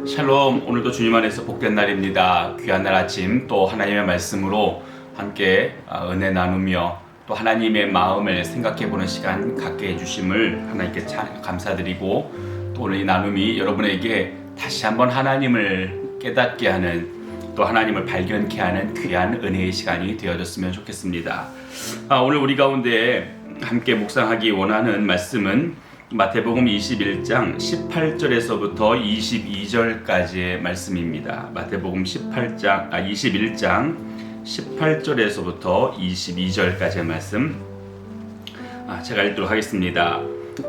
샬롬, 오늘도 주님 안에서 복된 날입니다. 귀한 날 아침 또 하나님의 말씀으로 함께 은혜 나누며 또 하나님의 마음을 생각해보는 시간 갖게 해주심을 하나님께 참 감사드리고, 또 오늘 이 나눔이 여러분에게 다시 한번 하나님을 깨닫게 하는, 또 하나님을 발견케 하는 귀한 은혜의 시간이 되어졌으면 좋겠습니다. 오늘 우리 가운데 함께 묵상하기 원하는 말씀은 마태복음 21장 18절에서부터 22절까지의 말씀입니다. 마태복음 21장 18절에서부터 22절까지의 말씀, 제가 읽도록 하겠습니다.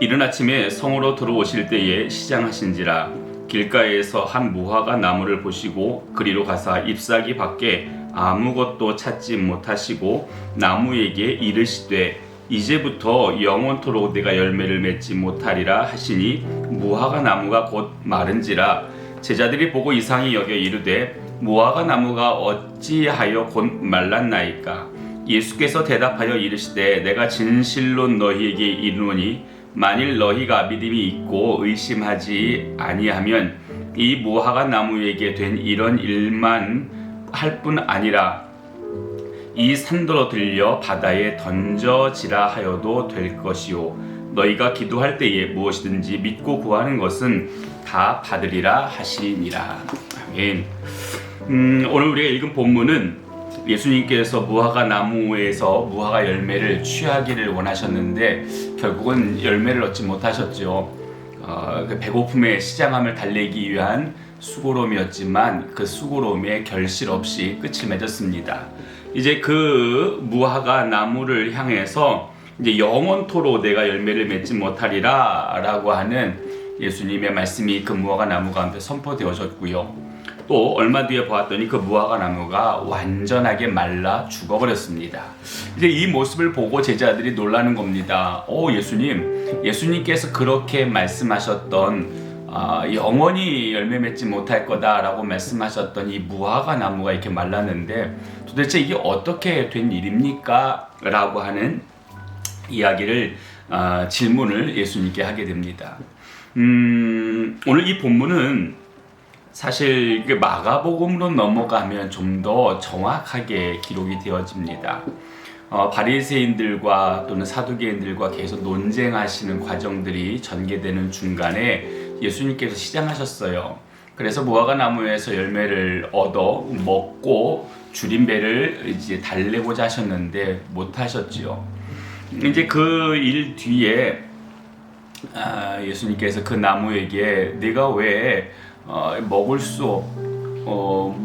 이른 아침에 성으로 들어오실 때에 시장하신지라 길가에서 한 무화과 나무를 보시고 그리로 가사 잎사귀 밖에 아무것도 찾지 못하시고 나무에게 이르시되 이제부터 영원토록 내가 열매를 맺지 못하리라 하시니 무화과 나무가 곧 마른지라 제자들이 보고 이상히 여겨 이르되 무화과 나무가 어찌하여 곧 말랐나이까. 예수께서 대답하여 이르시되 내가 진실로 너희에게 이르노니 만일 너희가 믿음이 있고 의심하지 아니하면 이 무화과 나무에게 된 이런 일만 할 뿐 아니라 이 산더러 들려 바다에 던져지라 하여도 될 것이요 너희가 기도할 때에 무엇이든지 믿고 구하는 것은 다 받으리라 하시니라. 아멘. 오늘 우리가 읽은 본문은 예수님께서 무화과 나무에서 무화과 열매를 취하기를 원하셨는데 결국은 열매를 얻지 못하셨죠. 그 배고픔의 시장함을 달래기 위한 수고로움이었지만 그 수고로움에 결실 없이 끝을 맺었습니다. 이제 그 무화과 나무를 향해서 이제 영원토록 내가 열매를 맺지 못하리라 라고 하는 예수님의 말씀이 그 무화과 나무 가운데 선포되어졌고요. 또 얼마 뒤에 보았더니 그 무화과 나무가 완전하게 말라 죽어버렸습니다. 이제 이 모습을 보고 제자들이 놀라는 겁니다. 예수님께서 그렇게 말씀하셨던 영원히 열매 맺지 못할 거다라고 말씀하셨던 이 무화과 나무가 이렇게 말랐는데 도대체 이게 어떻게 된 일입니까? 라고 하는 이야기를 질문을 예수님께 하게 됩니다. 오늘 이 본문은 사실 마가복음으로 넘어가면 좀 더 정확하게 기록이 되어집니다. 바리새인들과 또는 사두개인들과 계속 논쟁하시는 과정들이 전개되는 중간에 예수님께서 시장하셨어요. 그래서 무화과 나무에서 열매를 얻어 먹고 줄인 배를 이제 달래고자 하셨는데 못하셨지요. 이제 그 일 뒤에 예수님께서 그 나무에게 네가 왜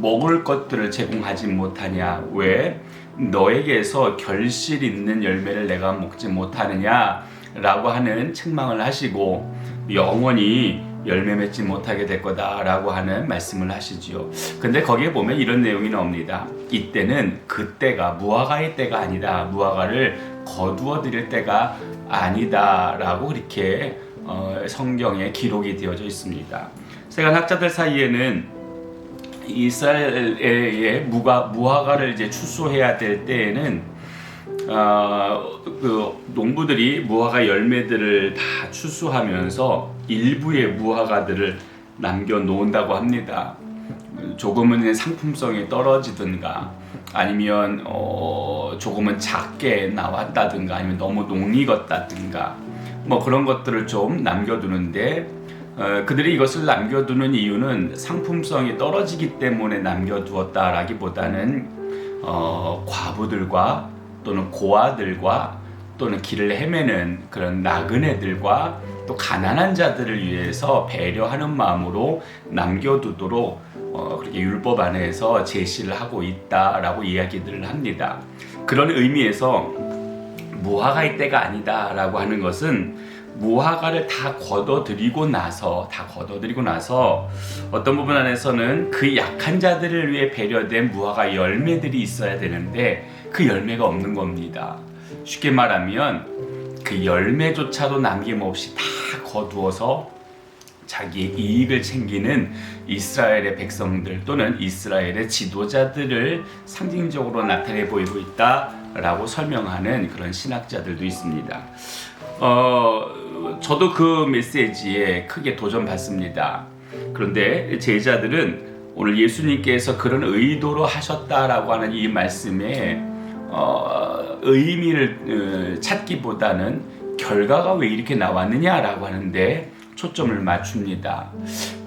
먹을 것들을 제공하지 못하냐, 왜 너에게서 결실 있는 열매를 내가 먹지 못하느냐 라고 하는 책망을 하시고 영원히 열매 맺지 못하게 될 거다라고 하는 말씀을 하시지요. 근데 거기에 보면 이런 내용이 나옵니다. 이때는 그때가 무화과의 때가 아니다, 무화과를 거두어 드릴 때가 아니다 라고 그렇게 성경에 기록이 되어져 있습니다. 세간 학자들 사이에는 이스라엘의 무화과를 이제 추수해야 될 때에는 그 농부들이 무화과 열매들을 다 추수하면서 일부의 무화과들을 남겨 놓는다고 합니다. 조금은 상품성이 떨어지든가 아니면 조금은 작게 나왔다든가 아니면 너무 농익었다든가 뭐 그런 것들을 좀 남겨두는데, 그들이 이것을 남겨두는 이유는 상품성이 떨어지기 때문에 남겨두었다라기보다는 과부들과 또는 고아들과 또는 길을 헤매는 그런 나그네들과 또 가난한 자들을 위해서 배려하는 마음으로 남겨두도록 그렇게 율법 안에서 제시를 하고 있다라고 이야기들을 합니다. 그런 의미에서 무화과의 때가 아니다라고 하는 것은 무화과를 다 걷어들이고 나서 어떤 부분 안에서는 그 약한 자들을 위해 배려된 무화과 열매들이 있어야 되는데 그 열매가 없는 겁니다. 쉽게 말하면 그 열매조차도 남김없이 다 거두어서 자기의 이익을 챙기는 이스라엘의 백성들 또는 이스라엘의 지도자들을 상징적으로 나타내 보이고 있다라고 설명하는 그런 신학자들도 있습니다. 저도 그 메시지에 크게 도전받습니다. 그런데 제자들은 오늘 예수님께서 그런 의도로 하셨다라고 하는 이 말씀에 의미를 찾기보다는 결과가 왜 이렇게 나왔느냐라고 하는데 초점을 맞춥니다.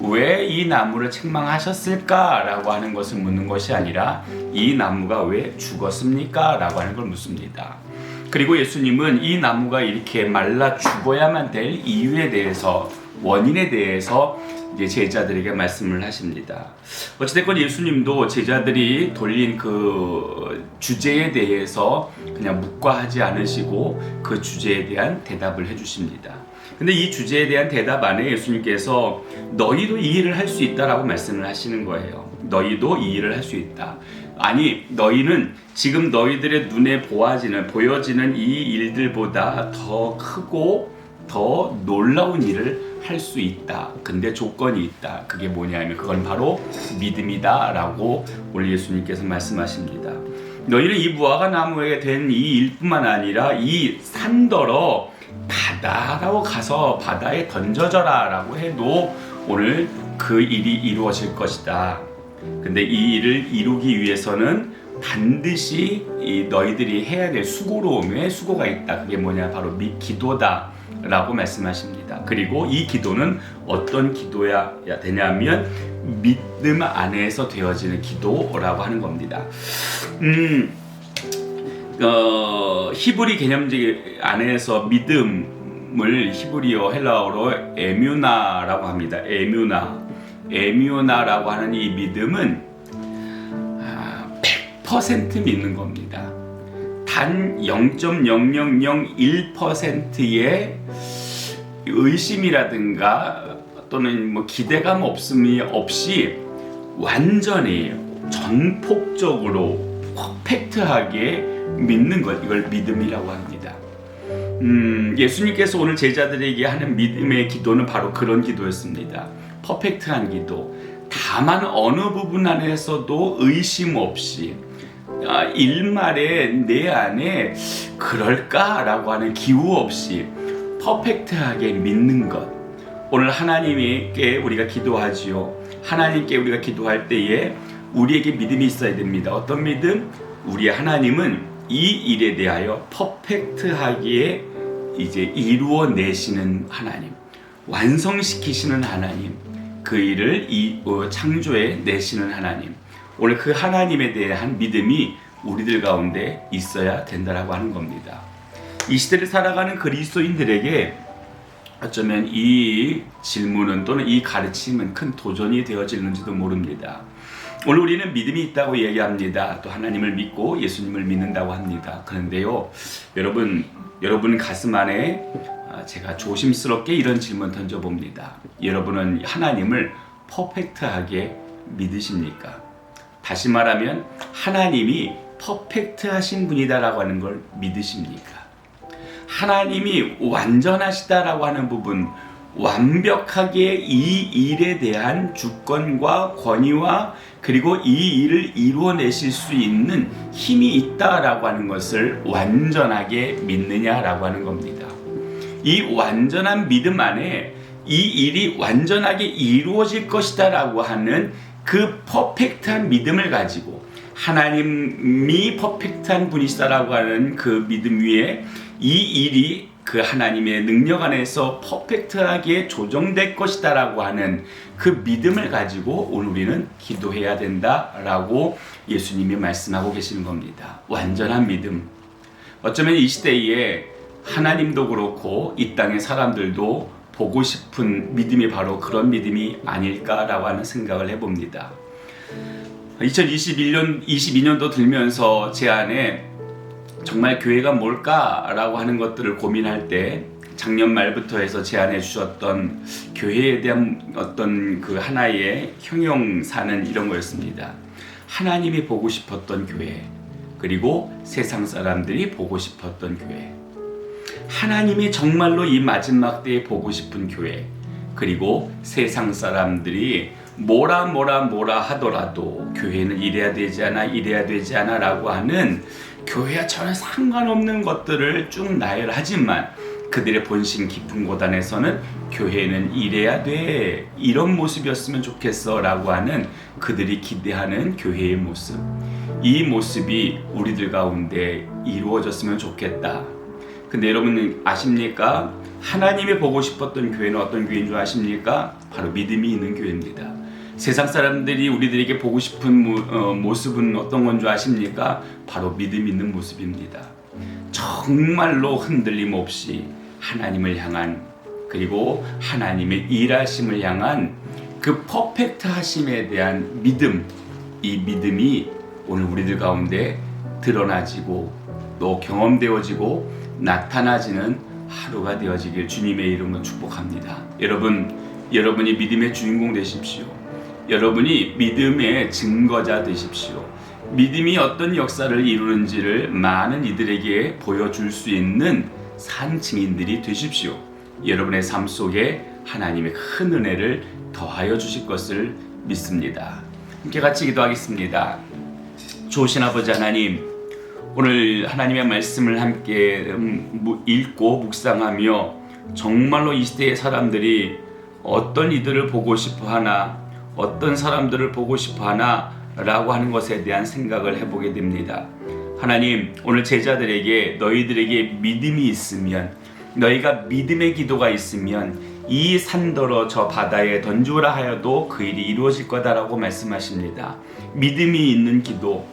왜 이 나무를 책망하셨을까라고 하는 것을 묻는 것이 아니라 이 나무가 왜 죽었습니까? 라고 하는 걸 묻습니다. 그리고 예수님은 이 나무가 이렇게 말라 죽어야만 될 이유에 대해서, 원인에 대해서 이제 제자들에게 말씀을 하십니다. 어찌됐건 예수님도 제자들이 돌린 그 주제에 대해서 그냥 묵과하지 않으시고 그 주제에 대한 대답을 해주십니다. 근데 이 주제에 대한 대답 안에 예수님께서 너희도 이 일을 할 수 있다라고 말씀을 하시는 거예요. 너희도 이 일을 할 수 있다. 아니, 너희는 지금 너희들의 눈에 보여지는 이 일들보다 더 크고 더 놀라운 일을 할 수 있다. 근데 조건이 있다. 그게 뭐냐면 그건 바로 믿음이다 라고 오늘 예수님께서 말씀하십니다. 너희는 이 무화과 나무에 된 이 일뿐만 아니라 이 산더러 바다라고 가서 바다에 던져져라 라고 해도 오늘 그 일이 이루어질 것이다. 근데 이 일을 이루기 위해서는 반드시 너희들이 해야 될 수고로움에 수고가 있다. 그게 뭐냐? 바로 기도다 라고 말씀하십니다. 그리고 이 기도는 어떤 기도야 되냐면 믿음 안에서 되어지는 기도라고 하는 겁니다. 히브리 개념적 안에서 믿음을 히브리어 헬라어로 에뮤나라고 합니다. 에뮤나라고 하는 이 믿음은 100% 믿는 겁니다. 단 0.0001%의 의심이라든가 또는 뭐 기대감 없이 완전히 전폭적으로 퍼펙트하게 믿는 것, 이걸 믿음이라고 합니다. 예수님께서 오늘 제자들에게 하는 믿음의 기도는 바로 그런 기도였습니다. 퍼펙트한 기도. 다만 어느 부분 안에서도 의심 없이 일말에 내 안에 그럴까라고 하는 기우 없이 퍼펙트하게 믿는 것. 오늘 하나님께 우리가 기도하지요. 하나님께 우리가 기도할 때에 우리에게 믿음이 있어야 됩니다. 어떤 믿음? 우리의 하나님은 이 일에 대하여 퍼펙트하게 이제 이루어내시는 하나님, 완성시키시는 하나님, 그 일을 창조해 내시는 하나님. 오늘 그 하나님에 대한 믿음이 우리들 가운데 있어야 된다라고 하는 겁니다. 이 시대를 살아가는 그리스도인들에게 어쩌면 이 질문은 또는 이 가르침은 큰 도전이 되어지는지도 모릅니다. 오늘 우리는 믿음이 있다고 얘기합니다. 또 하나님을 믿고 예수님을 믿는다고 합니다. 그런데요, 여러분 가슴 안에 제가 조심스럽게 이런 질문 던져봅니다. 여러분은 하나님을 퍼펙트하게 믿으십니까? 다시 말하면 하나님이 퍼펙트하신 분이다라고 하는 걸 믿으십니까? 하나님이 완전하시다라고 하는 부분, 완벽하게 이 일에 대한 주권과 권위와 그리고 이 일을 이루어내실 수 있는 힘이 있다라고 하는 것을 완전하게 믿느냐라고 하는 겁니다. 이 완전한 믿음 안에 이 일이 완전하게 이루어질 것이다라고 하는 그 퍼펙트한 믿음을 가지고 하나님이 퍼펙트한 분이시다라고 하는 그 믿음 위에 이 일이 그 하나님의 능력 안에서 퍼펙트하게 조정될 것이다라고 하는 그 믿음을 가지고 오늘 우리는 기도해야 된다라고 예수님이 말씀하고 계시는 겁니다. 완전한 믿음. 어쩌면 이 시대에 하나님도 그렇고 이 땅의 사람들도 보고 싶은 믿음이 바로 그런 믿음이 아닐까라고 하는 생각을 해봅니다. 2022년도 들면서 제 안에 정말 교회가 뭘까라고 하는 것들을 고민할 때 작년 말부터 해서 제안해 주셨던 교회에 대한 어떤 그 하나의 형용사는 이런 거였습니다. 하나님이 보고 싶었던 교회, 그리고 세상 사람들이 보고 싶었던 교회. 하나님이 정말로 이 마지막 때에 보고 싶은 교회, 그리고 세상 사람들이 뭐라 하더라도 교회는 이래야 되지 않아 라고 하는 교회와 전혀 상관없는 것들을 쭉 나열하지만 그들의 본심 깊은 곳 안에서는 교회는 이래야 돼, 이런 모습이었으면 좋겠어 라고 하는 그들이 기대하는 교회의 모습, 이 모습이 우리들 가운데 이루어졌으면 좋겠다. 근데 여러분 아십니까? 하나님이 보고 싶었던 교회는 어떤 교회인 줄 아십니까? 바로 믿음이 있는 교회입니다. 세상 사람들이 우리들에게 보고 싶은 모습은 어떤 건 줄 아십니까? 바로 믿음 있는 모습입니다. 정말로 흔들림 없이 하나님을 향한, 그리고 하나님의 일하심을 향한 그 퍼펙트 하심에 대한 믿음, 이 믿음이 오늘 우리들 가운데 드러나지고 또 경험되어지고 나타나지는 하루가 되어지길 주님의 이름으로 축복합니다. 여러분이 믿음의 주인공 되십시오. 여러분이 믿음의 증거자 되십시오. 믿음이 어떤 역사를 이루는지를 많은 이들에게 보여줄 수 있는 산 증인들이 되십시오. 여러분의 삶 속에 하나님의 큰 은혜를 더하여 주실 것을 믿습니다. 함께 같이 기도하겠습니다. 좋으신 아버지 하나님, 오늘 하나님의 말씀을 함께 읽고 묵상하며 정말로 이 시대의 사람들이 어떤 이들을 보고 싶어 하나, 어떤 사람들을 보고 싶어 하나 라고 하는 것에 대한 생각을 해보게 됩니다. 하나님, 오늘 제자들에게 너희들에게 믿음이 있으면, 너희가 믿음의 기도가 있으면 이 산더러 저 바다에 던지라 하여도 그 일이 이루어질 거다라고 말씀하십니다. 믿음이 있는 기도를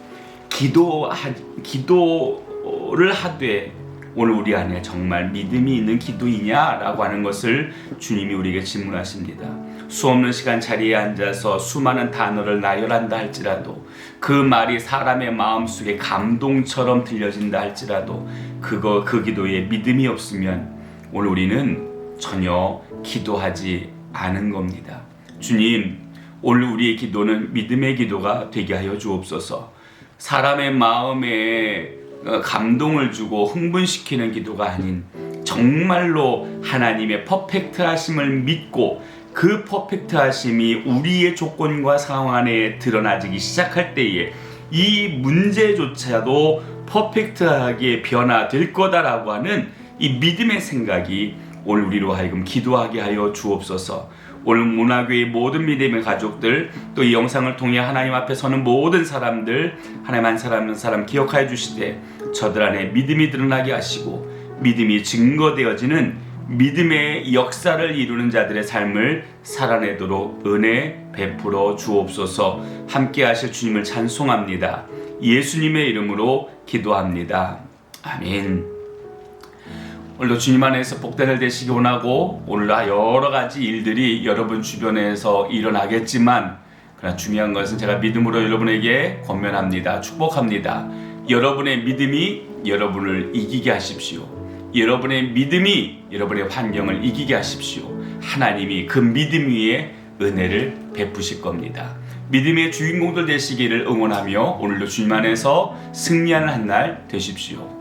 하되 오늘 우리 안에 정말 믿음이 있는 기도이냐라고 하는 것을 주님이 우리에게 질문하십니다. 수없는 시간 자리에 앉아서 수많은 단어를 나열한다 할지라도, 그 말이 사람의 마음속에 감동처럼 들려진다 할지라도 그 기도에 믿음이 없으면 오늘 우리는 전혀 기도하지 않은 겁니다. 주님, 오늘 우리의 기도는 믿음의 기도가 되게 하여 주옵소서. 사람의 마음에 감동을 주고 흥분시키는 기도가 아닌 정말로 하나님의 퍼펙트 하심을 믿고 그 퍼펙트 하심이 우리의 조건과 상황 안에 드러나기 시작할 때에 이 문제조차도 퍼펙트하게 변화될 거다라고 하는 이 믿음의 생각이 오늘 우리로 하여금 기도하게 하여 주옵소서. 오늘 문화교회의 모든 믿음의 가족들, 또 이 영상을 통해 하나님 앞에 서는 모든 사람들, 하나님 한 사람 한 사람 기억하여 주시되 저들 안에 믿음이 드러나게 하시고 믿음이 증거되어지는 믿음의 역사를 이루는 자들의 삶을 살아내도록 은혜 베풀어 주옵소서. 함께 하실 주님을 찬송합니다. 예수님의 이름으로 기도합니다. 아멘. 오늘도 주님 안에서 복된 날 되시기 원하고, 오늘 여러 가지 일들이 여러분 주변에서 일어나겠지만, 그러나 중요한 것은 제가 믿음으로 여러분에게 권면합니다. 축복합니다. 여러분의 믿음이 여러분을 이기게 하십시오. 여러분의 믿음이 여러분의 환경을 이기게 하십시오. 하나님이 그 믿음 위에 은혜를 베푸실 겁니다. 믿음의 주인공들 되시기를 응원하며 오늘도 주님 안에서 승리하는 한 날 되십시오.